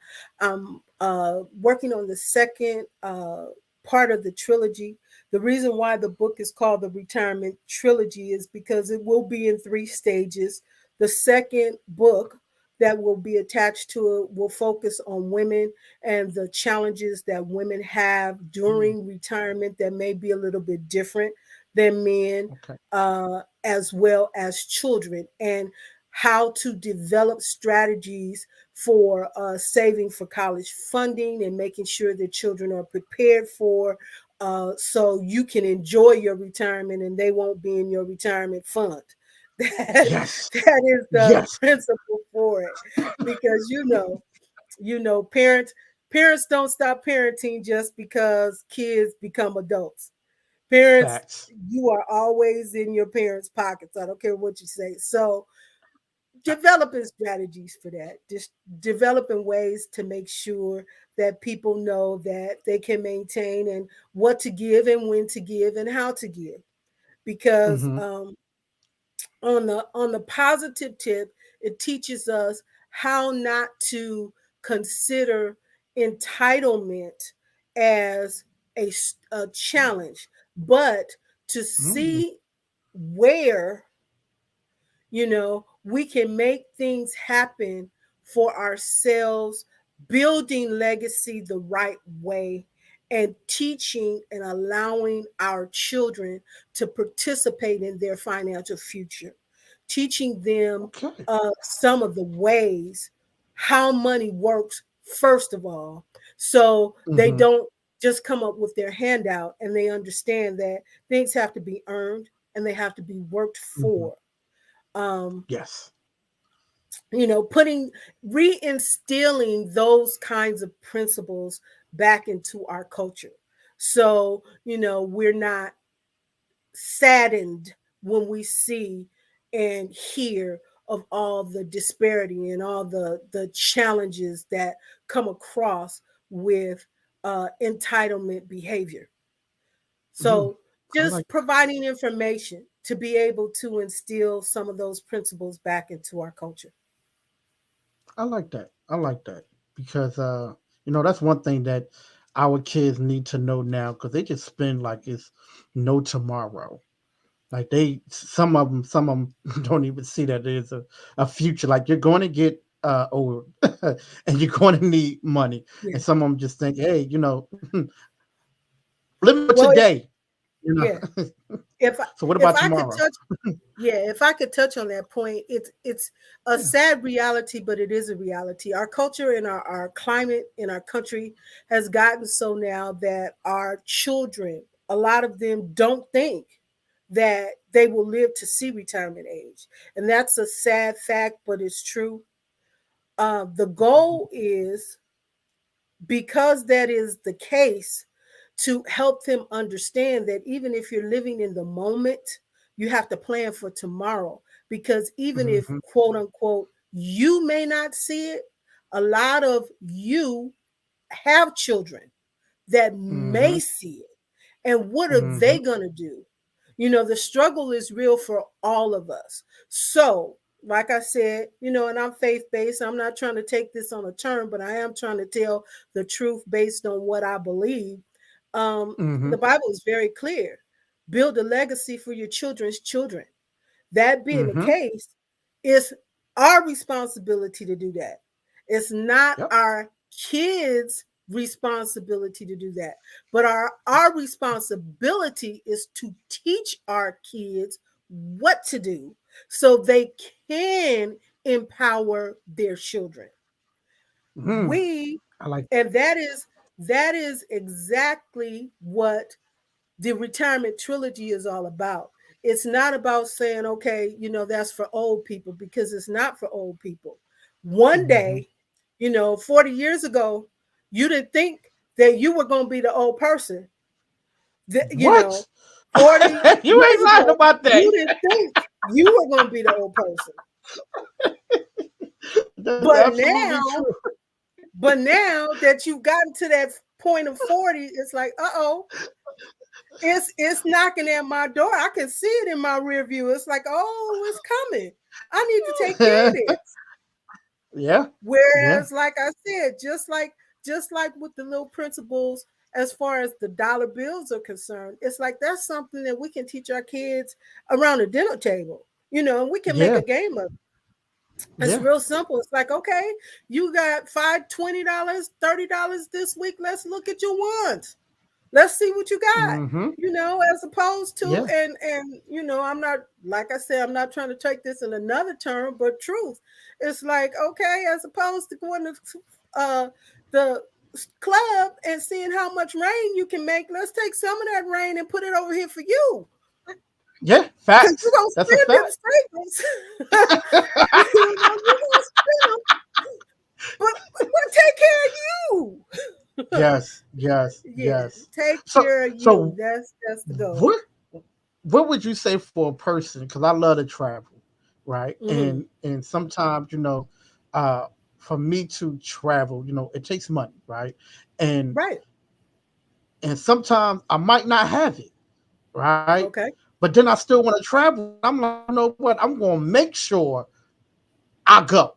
working on the second part of the trilogy. The reason why the book is called the Retirement Trilogy is because it will be in 3 stages. The second book that will be attached to it will focus on women and the challenges that women have Mm, during retirement that may be a little bit different than men, okay. as well as children, and how to develop strategies for saving for college funding and making sure that children are prepared for, so you can enjoy your retirement and they won't be in your retirement fund. That Yes. that is the Yes. principle for it. Because parents don't stop parenting just because kids become adults. Parents, Facts. you are always in your parents' pockets. I don't care what you say. So developing strategies for that, just developing ways to make sure that people know that they can maintain and what to give and when to give and how to give. Because Mm-hmm. on the positive tip, it teaches us how not to consider entitlement as a challenge, but to Mm. see where we can make things happen for ourselves, building legacy the right way, and teaching and allowing our children to participate in their financial future, teaching them Okay. some of the ways how money works, first of all, so they Mm-hmm. don't just come up with their handout, and they understand that things have to be earned and they have to be worked Mm-hmm. for. um, Yes. putting reinstilling those kinds of principles back into our culture. So, we're not saddened when we see and hear of all the disparity and all the challenges that come across with entitlement behavior. Mm. So, I like just providing information to be able to instill some of those principles back into our culture. I like that. I like that because that's one thing that our kids need to know now because they just spend like it's no tomorrow. Like some of them don't even see that there's a future. Like you're going to get old, and you're going to need money, Yeah. and some of them just think, hey, living for Well, today. yeah. If I, So what if about I could tomorrow? touch, yeah, if I could touch on that point, it's a Yeah. sad reality, but it is a reality. Our culture and our climate in our country has gotten so now that our children, a lot of them don't think that they will live to see retirement age, and that's a sad fact, but it's true. The goal is, because that is the case, to help them understand that even if you're living in the moment, you have to plan for tomorrow. Because even if, Mm-hmm. quote unquote, you may not see it, a lot of you have children that Mm-hmm. may see it. And what are Mm-hmm. they going to do? The struggle is real for all of us. So, like I said, and I'm faith based. I'm not trying to take this on a turn, but I am trying to tell the truth based on what I believe. Mm-hmm. The Bible is very clear: build a legacy for your children's children. That being the Mm-hmm. case, it's our responsibility to do that. It's not Yep. our kids' responsibility to do that. But our responsibility is to teach our kids what to do so they can empower their children. Mm. We I like that. and that is exactly what the retirement trilogy is all about. It's not about saying, okay, that's for old people, because it's not for old people. One Mm-hmm. day, 40 years ago, you didn't think that you were going to be the old person. That, What? 40 You years ain't lying ago, about that. you didn't think you were going to be the old person. That is But absolutely now, true. but now that you've gotten to that point of 40, it's like, uh-oh, it's knocking at my door. I can see it in my rear view. It's like, oh, it's coming. I need to take care of this. Yeah. Yeah. Whereas, like I said, just like with the little principles as far as the dollar bills are concerned, it's like that's something that we can teach our kids around the dinner table, and we can make Yeah. a game of it. It's Yeah. real simple. It's like, okay, you got $20, $30 this week. Let's look at your ones. Let's see what you got. Mm-hmm. As opposed to, Yeah. and I'm not, like I said, I'm not trying to take this in another term, but truth. It's like, okay, as opposed to going to the club and seeing how much rain you can make, let's take some of that rain and put it over here for you. Yeah, because you're facts. gonna That's a spend them fact. savings. You're gonna spend them, but take care of you. Yes, yes, Yeah, yes. take So, care of you. so That's the goal. what would you say for a person? Because I love to travel, right? Hmm. And sometimes, uh, for me to travel, it takes money, right? And Right. and sometimes I might not have it, right? Okay. But then I still want to travel. I'm like, you know what? I'm gonna make sure I go.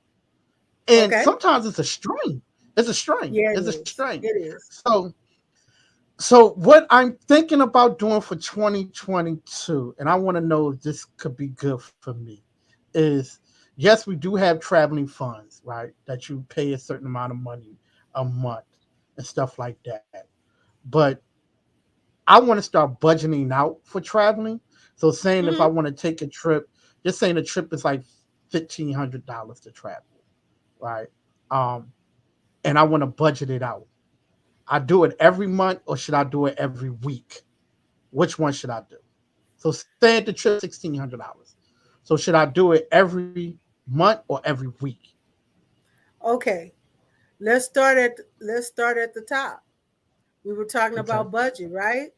And Okay. sometimes it's a strain. It's a strain. Yeah, it It's a is. strain. It is. So what I'm thinking about doing for 2022, and I want to know if this could be good for me, is yes, we do have traveling funds, right? That you pay a certain amount of money a month and stuff like that. But I want to start budgeting out for traveling. So saying if I Hmm. want to take a trip, just saying a trip is like $1,500 to travel, right? Um, and I want to budget it out. I do it every month or should I do it every week? Which one should I do? So say the trip $1,600. So should I do it every month or every week? Okay. Let's start at the top. We were talking Okay. about budget, right?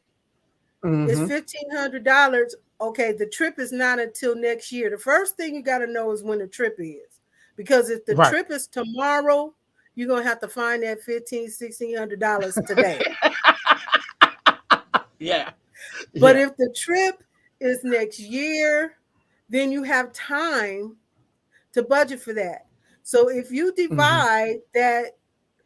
It's Mm-hmm. $1,500. Okay, the trip is not until next year. The first thing you got to know is when the trip is, because if the Right. trip is tomorrow, you're gonna have to find that $1,600 today. Yeah. But Yeah. if the trip is next year, then you have time to budget for that. So if you Mm-hmm. divide that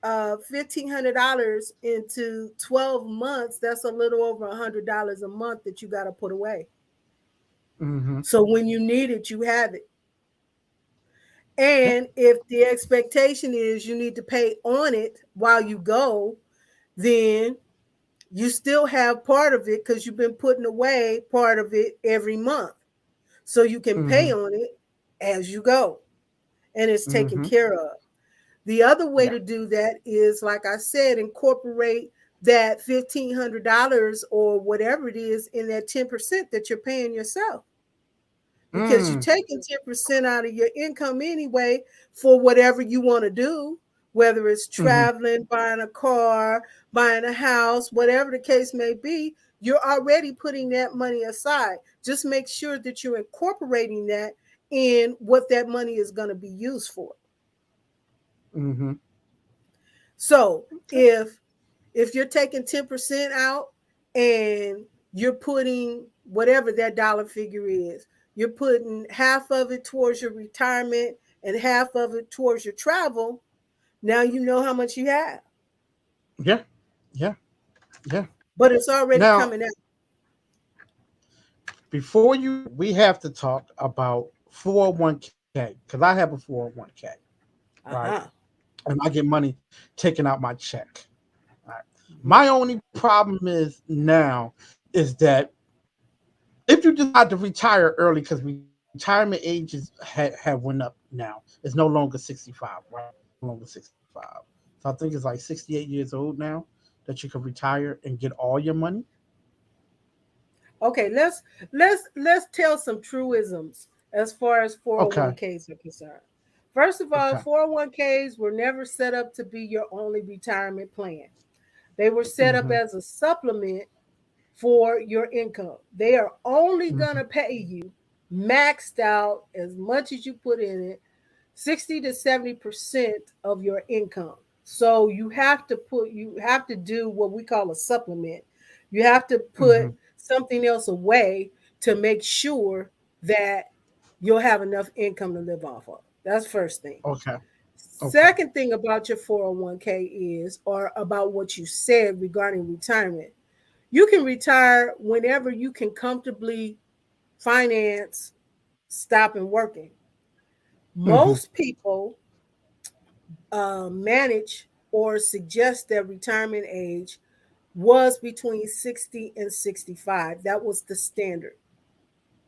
$1,500 into 12 months, that's a little over $100 a month that you got to put away. Mm-hmm. So when you need it, you have it. Yeah. And if the expectation is you need to pay on it while you go, then you still have part of it because you've been putting away part of it every month. So you can pay Mm-hmm. on it as you go and it's taken Mm-hmm. care of. The other way Yeah. to do that is, like I said, incorporate that $1,500 or whatever it is in that 10% that you're paying yourself, because you're Mm. taking 10% out of your income anyway for whatever you want to do, whether it's Mm-hmm. traveling, buying a car, buying a house, whatever the case may be. You're already putting that money aside. Just make sure that you're incorporating that in what that money is going to be used for. Mm-hmm. So Okay. if you're taking 10% out and you're putting whatever that dollar figure is, you're putting half of it towards your retirement and half of it towards your travel. Now you know how much you have, Yeah. Yeah. Yeah. but it's already Now, coming out. before you go, we have to talk about 401k because I have a 401k, right? Uh-huh. And I get money taken out my check. Right. Mhm. My only problem is now is that if you decide to retire early, because retirement ages have went up now, it's no longer 65, right? No longer 65. So I think it's like 68 years old now that you can retire and get all your money. Okay, let's tell some truisms as far as Okay. 401ks are concerned. First of all, Okay. 401ks were never set up to be your only retirement plan. They were set up Mm-hmm. as a supplement for your income. They are only Mm-hmm. going to pay you maxed out as much as you put in it, 60 to 70% of your income. So you have to do what we call a supplement. You have to Mm-hmm. put something else away to make sure that you'll have enough income to live off of. That's first thing. Okay. Okay. Second thing about your 401k is, or about what you said regarding retirement, you can retire whenever you can comfortably finance stopping working. Mm-hmm. Most people manage or suggest that retirement age was between 60 and 65. That was the standard.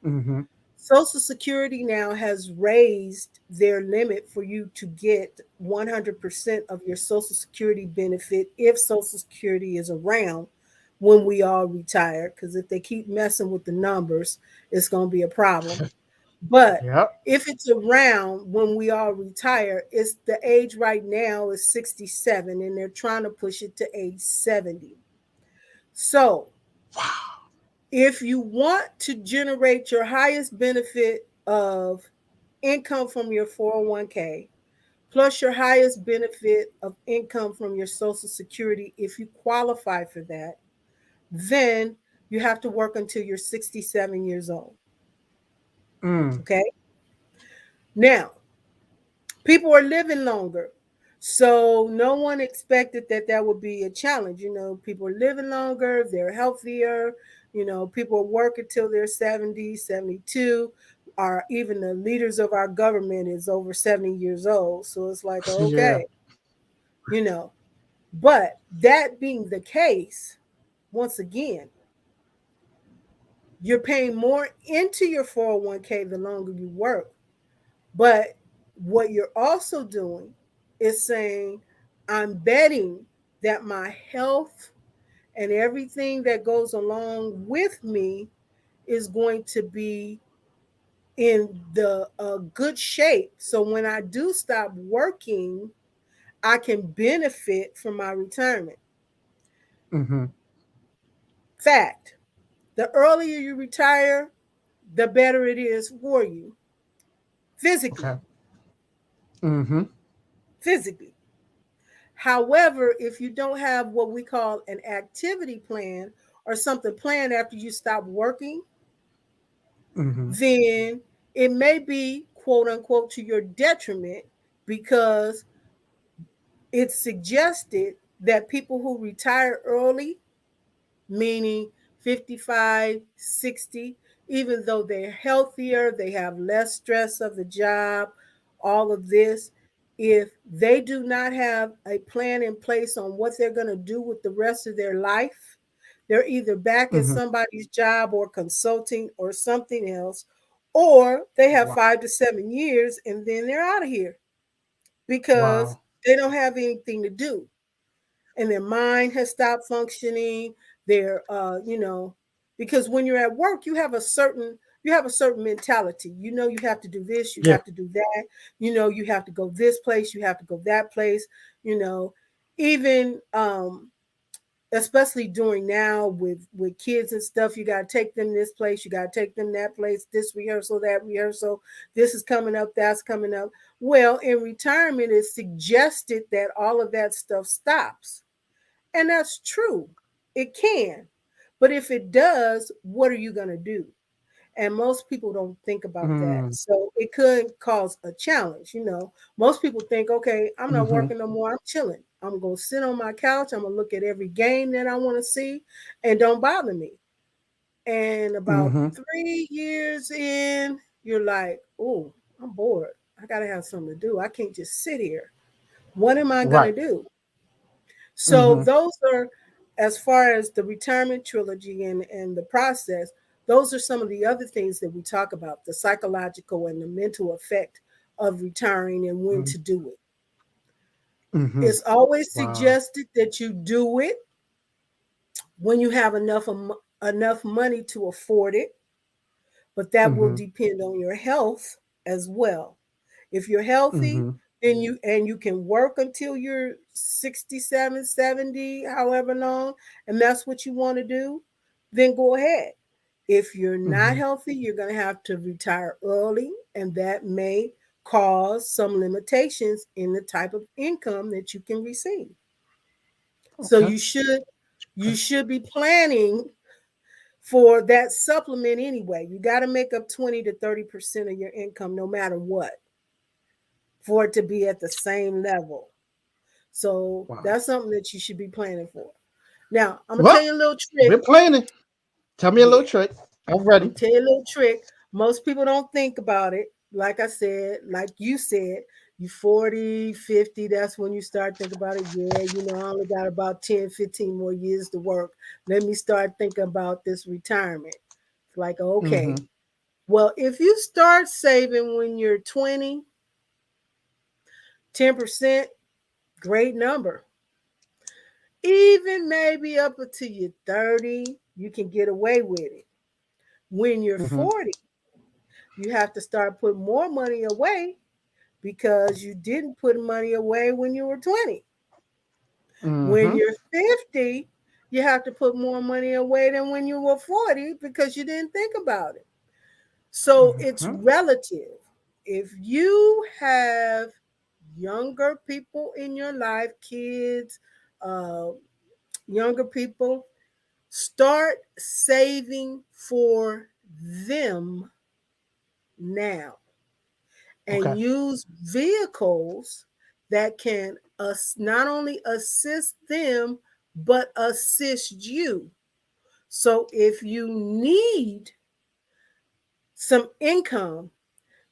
Mm-hmm. Social Security now has raised their limit for you to get 100% of your Social Security benefit if Social Security is around when we all retire, because if they keep messing with the numbers, it's going to be a problem. But Yep. if it's around when we all retire, it's the age right now is 67 and they're trying to push it to age 70. So Wow. if you want to generate your highest benefit of income from your 401k, plus your highest benefit of income from your Social Security, if you qualify for that, then you have to work until you're 67 years old. Mm. Okay. Now, people are living longer. So no one expected that that would be a challenge. People are living longer, they're healthier, people are working till they're 70, 72. Our even the leaders of our government is over 70 years old. So it's like, Yeah. okay, you know. But that being the case, once again, you're paying more into your 401k the longer you work. But what you're also doing is saying, I'm betting that my health and everything that goes along with me is going to be in the good shape. So when I do stop working, I can benefit from my retirement. Mm-hmm. Fact, the earlier you retire, the better it is for you physically. Okay. Mm-hmm. Physically. However, if you don't have what we call an activity plan or something planned after you stop working, Mm-hmm. then it may be quote unquote to your detriment because it's suggested that people who retire early, meaning 55, 60, even though they're healthier, they have less stress of the job, all of this, if they do not have a plan in place on what they're going to do with the rest of their life, they're either back at Mm-hmm. somebody's job or consulting or something else, or they have Wow. 5 to 7 years and then they're out of here because Wow. they don't have anything to do and their mind has stopped functioning. They're because when you're at work, you have a certain mentality. You have to do this, you Yeah. have to do that, you have to go this place, you have to go that place, you know, even especially during now with kids and stuff, you got to take them this place, you got to take them that place, this rehearsal, that rehearsal, this is coming up, that's coming up. Well, in retirement it's suggested that all of that stuff stops, and that's true. It can. But if it does, what are you going to do? And most people don't think about that. Mm. So it could cause a challenge. Most people think, okay, I'm not Mm-hmm. working no more. I'm chilling. I'm going to sit on my couch. I'm going to look at every game that I want to see and don't bother me. And about Mm-hmm. 3 years in, you're like, oh, I'm bored. I got to have something to do. I can't just sit here. What am I going to Right. do? So Mm-hmm. those are, as far as the retirement trilogy and the process, those are some of the other things that we talk about, the psychological and the mental effect of retiring and when to do it. Mm-hmm. It's always Wow. suggested that you do it when you have enough money to afford it, but that will Mm-hmm. depend on your health as well. If you're healthy, Mm-hmm. then you can work until you're 67, 70, however long, and that's what you want to do, then go ahead. If you're not Mm-hmm. healthy, you're going to have to retire early, and that may cause some limitations in the type of income that you can receive. So Okay. you Okay. should be planning for that supplement anyway. You got to make up 20 to 30% of your income no matter what for it to be at the same level. So Wow. that's something that you should be planning for. Now, I'm gonna tell Well, you a little trick. we're planning. Tell me a little Yeah, trick. I'm I'm ready. gonna tell you a little trick. Most people don't think about it. Like I said, like you said, you 40, 50, that's when you start thinking about it. Yeah, I only got about 10, 15 more years to work. Let me start thinking about this retirement. It's like, Mm-hmm. okay, well, if you start saving when you're 20, 10%, great number. Even maybe up until you're 30, you can get away with it. When you're Mm-hmm. 40, you have to start putting more money away because you didn't put money away when you were 20. When Mm-hmm. you're 50, you have to put more money away than when you were 40 because you didn't think about it. So it's Mm-hmm. relative. If you have younger people in your life, kids, uh, younger people, start saving for them now and Okay. use vehicles that can not only assist them but assist you. So if you need some income,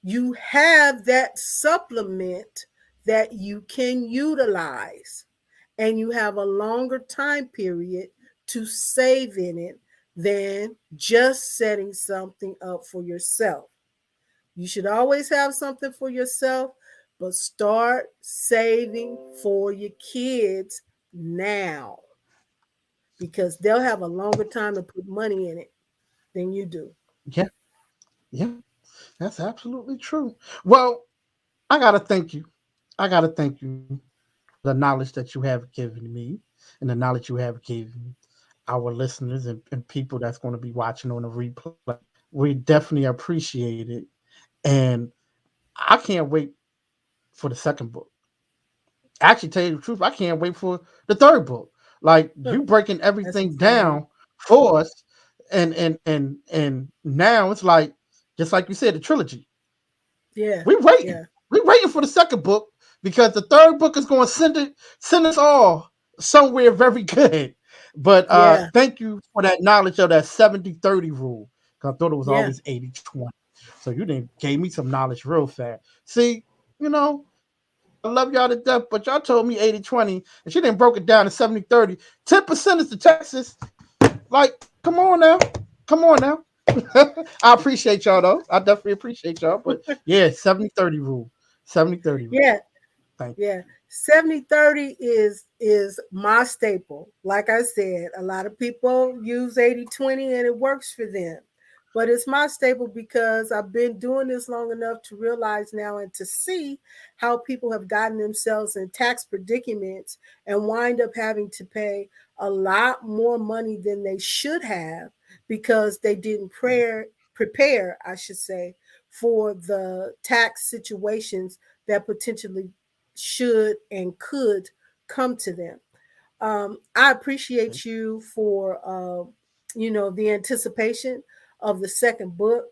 you have that supplement that you can utilize, and you have a longer time period to save in it than just setting something up for yourself. You should always have something for yourself, but start saving for your kids now because they'll have a longer time to put money in it than you do. Yeah. Yeah. That's absolutely true. Well, I gotta thank you. I gotta thank you for the knowledge that you have given me and the knowledge you have given our listeners and people that's going to be watching on the replay. We definitely appreciate it. And I can't wait for the second book. Actually, tell you the truth, I can't wait for the third book. Like you breaking That's everything exciting. down for us, and now it's like just like you said, the trilogy. Yeah, We waiting. yeah, We waiting for the second book because the third book is going to send us all somewhere very good. But yeah, thank you for that knowledge of that 70-30 rule. 'Cause I thought it was yeah. always 80-20. So you didn't gave me some knowledge real fast. See, you know, I love y'all to death, but y'all told me 80-20, and she didn't broke it down to 70-30. 10% is to Texas. Like, come on now. Come on now. I appreciate y'all though. I definitely appreciate y'all. But yeah, 70-30 rule. 70-30 rule. Yeah, Thank yeah. 70-30 is my staple. Like I said, a lot of people use 80-20 and it works for them. But it's my staple because I've been doing this long enough to realize now and to see how people have gotten themselves in tax predicaments and wind up having to pay a lot more money than they should have because they didn't prepare, I should say, for the tax situations that potentially should and could come to them. I you. appreciate you for the anticipation of the second book,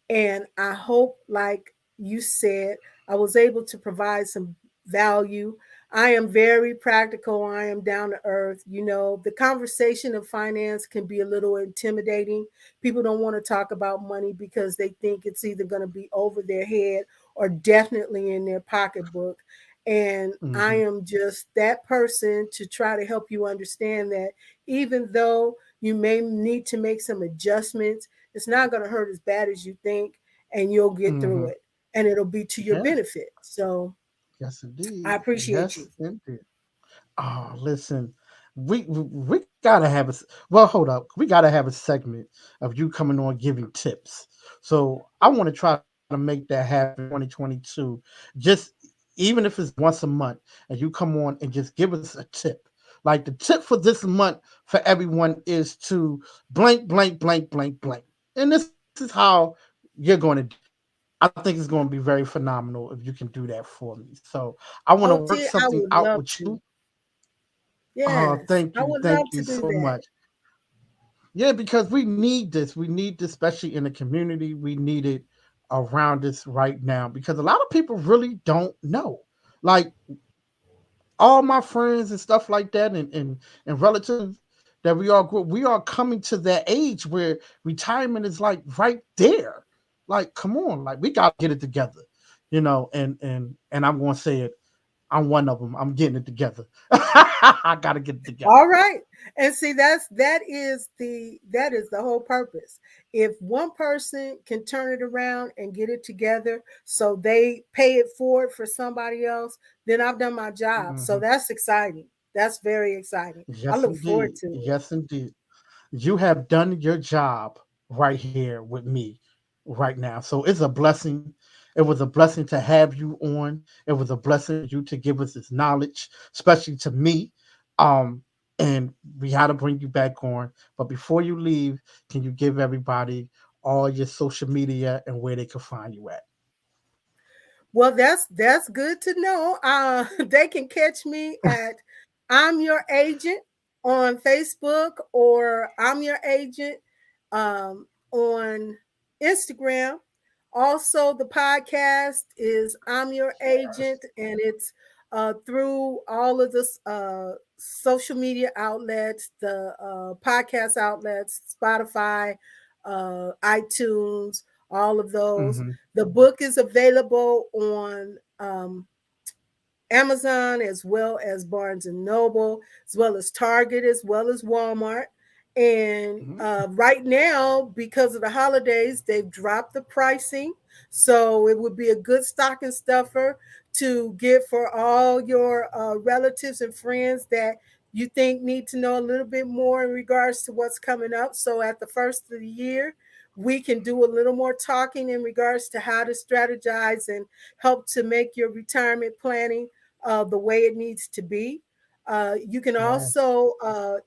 and I hope, like you said, I was able to provide some value. I am very practical. I am down to earth. The conversation of finance can be a little intimidating. People don't want to talk about money because they think it's either going to be over their head or definitely in their pocketbook. And I Mm-hmm. am just that person to try to help you understand that even though you may need to make some adjustments, it's not going to hurt as bad as you think, and you'll get through Mm-hmm. it. And it'll be to your Yes. benefit. So Yes, I indeed. appreciate you. Yes, indeed. Oh, listen, we gotta have well. Hold up, we gotta have a segment of you coming on giving tips. So I want to try to make that happen in 2022. Just even if it's once a month, and you come on and just give us a tip. Like the tip for this month for everyone is to blank, blank, blank, blank, blank. And this is how you're going to do it. I think it's going to be very phenomenal if you can do that for me. So I want to work OT, I something would out with love you. to. Oh, Yes, thank I you. would Thank love you to do so that. much. Yeah, because we need this. We need this, especially in the community. We need it around us right now because a lot of people really don't know. Like all my friends and stuff like that, and relatives that we all grew, we are coming to that age where retirement is like right there. Like, come on, like we gotta get it together, and I'm gonna say it. I'm one of them. I'm getting it together. I gotta get it together. All right. And see, that is the whole purpose. If one person can turn it around and get it together so they pay it forward for somebody else, then I've done my job. So Hmm. that's exciting. That's very exciting. I Yes, look forward indeed. to it. Yes, indeed. You have done your job right here with me right now. So it's a blessing. It was a blessing to have you on. It was a blessing for you to give us this knowledge, especially to me. Um, and we had to bring you back on. But before you leave, can you give everybody all your social media and where they can find you at? Well, that's good to know. They can catch me at I'm Your Agent on Facebook, or I'm Your Agent on Instagram. Also, the podcast is I'm Your Agent, and it's through all of the social media outlets, the podcast outlets, Spotify, iTunes, all of those. Mm-hmm. The book is available on Amazon, as well as Barnes and Noble, as well as Target, as well as Walmart. And right now, because of the holidays, they've dropped the pricing. So it would be a good stocking stuffer to get for all your relatives and friends that you think need to know a little bit more in regards to what's coming up. So at the first of the year, we can do a little more talking in regards to how to strategize and help to make your retirement planning the way it needs to be. You can Yes, also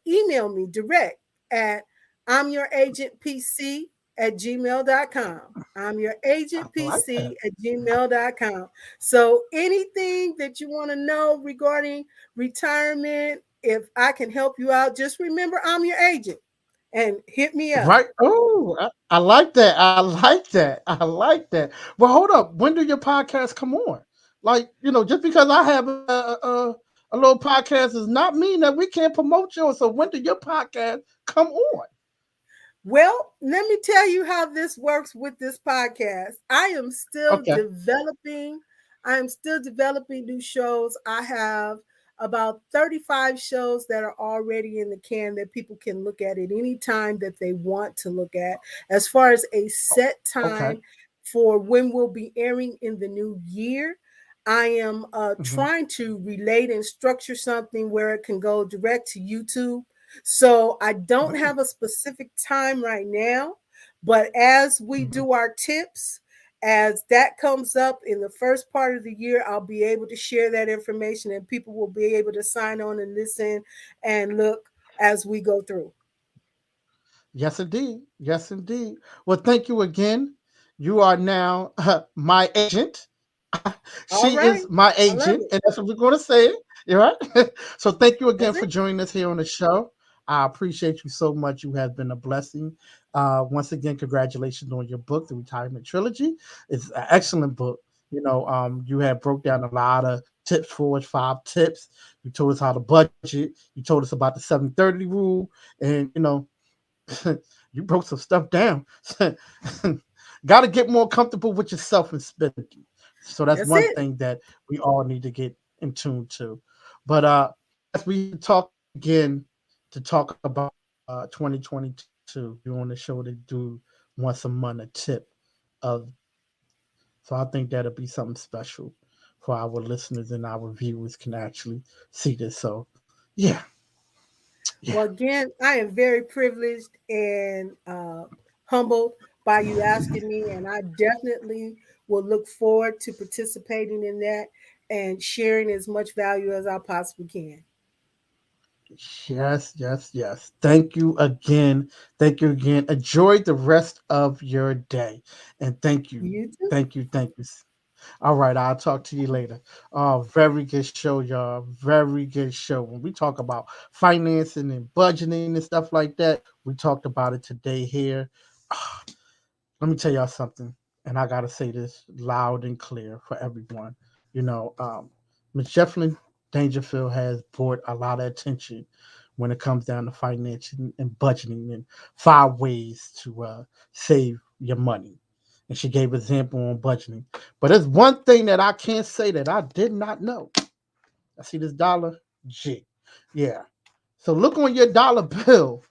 email me direct at I'm your agent PC at gmail.com. I'm your agent I like PC that. at gmail.com. So anything that you want to know regarding retirement, if I can help you out, just remember I'm your agent and hit me up. Right. Oh, I like that. I like that. I like that. Well, hold up. When do your podcast come on? Like, just because I have a little podcast does not mean that we can't promote yours. So when do your podcast come on? Well, let me tell you how this works with this podcast. Okay. I am still developing new shows. I have about 35 shows that are already in the can that people can look at any time that they want to look at. As far as a set Okay. time for when we'll be airing in the new year, I am Hmm. trying to relate and structure something where it can go direct to YouTube. So I don't have a specific time right now, but as we Hmm. do our tips, as that comes up in the first part of the year, I'll be able to share that information, and people will be able to sign on and listen and look as we go through. Yes, indeed. Yes, indeed. Well, thank you again. You are now my agent. All She right. is my I love agent, it. and that's what we're going to say. You're right. So, thank you again That's for it. joining us here on the show. I appreciate you so much. You have been a blessing. Once again, congratulations on your book, The Retirement Trilogy. It's an excellent book. You have broke down a lot of tips for us, 5 tips. You told us how to budget. You told us about the 730 rule, and you broke some stuff down. Got to get more comfortable with yourself and spending. So that's That's one it. thing that we all need to get in tune to. But yes, we should talk again to talk about 2022. You on the show to do once a month a tip of. So I think that'll be something special for our listeners and our viewers can actually see this. So yeah, yeah. Well, again, I am very privileged and humbled by you asking me, and I definitely will look forward to participating in that and sharing as much value as I possibly can. Yes, yes, yes. Thank you again. Thank you again. Enjoy the rest of your day. And thank you. You too. Thank you. Thank you. All right. I'll talk to you later. Oh, very good show, y'all. Very good show. When we talk about financing and budgeting and stuff like that, we talked about it today here. Let me tell y'all something, and I gotta say this loud and clear for everyone. You know, Ms. Jefflyn Dangerfield has brought a lot of attention when it comes down to financing and budgeting and 5 ways to save your money. And she gave example on budgeting. But there's one thing that I can't say that I did not know. I see this dollar G. Yeah. So look on your dollar bill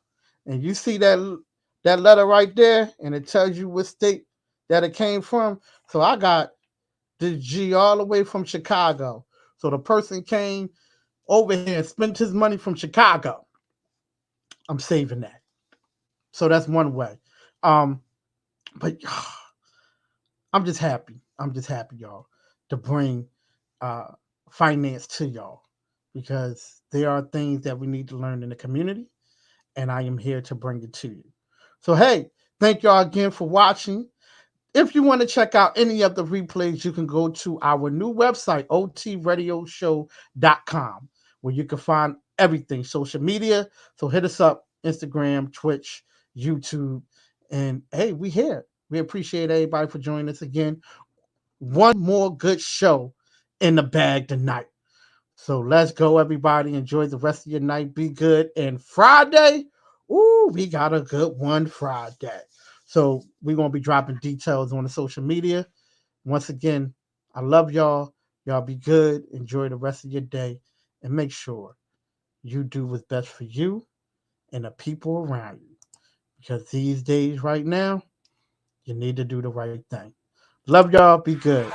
and you see that letter right there, and it tells you what state that it came from. So I got the G all the way from Chicago. So the person came over here and spent his money from Chicago, I'm saving that. So that's one way. Um, but I'm just happy. I'm just happy, y'all, to bring uh, finance to y'all because there are things that we need to learn in the community, and I am here to bring it to you. So, hey, thank y'all again for watching. If you want to check out any of the replays, you can go to our new website, otradioshow.com, where you can find everything social media. So hit us up, Instagram, Twitch, YouTube. And hey, we here. We appreciate everybody for joining us again. One more good show in the bag tonight. So let's go, everybody. Enjoy the rest of your night. Be good. And Friday, ooh, we got a good one Friday. So we're going to be dropping details on the social media. Once again, I love y'all. Y'all be good. Enjoy the rest of your day. And make sure you do what's best for you and the people around you. Because these days, right now, you need to do the right thing. Love y'all. Be good.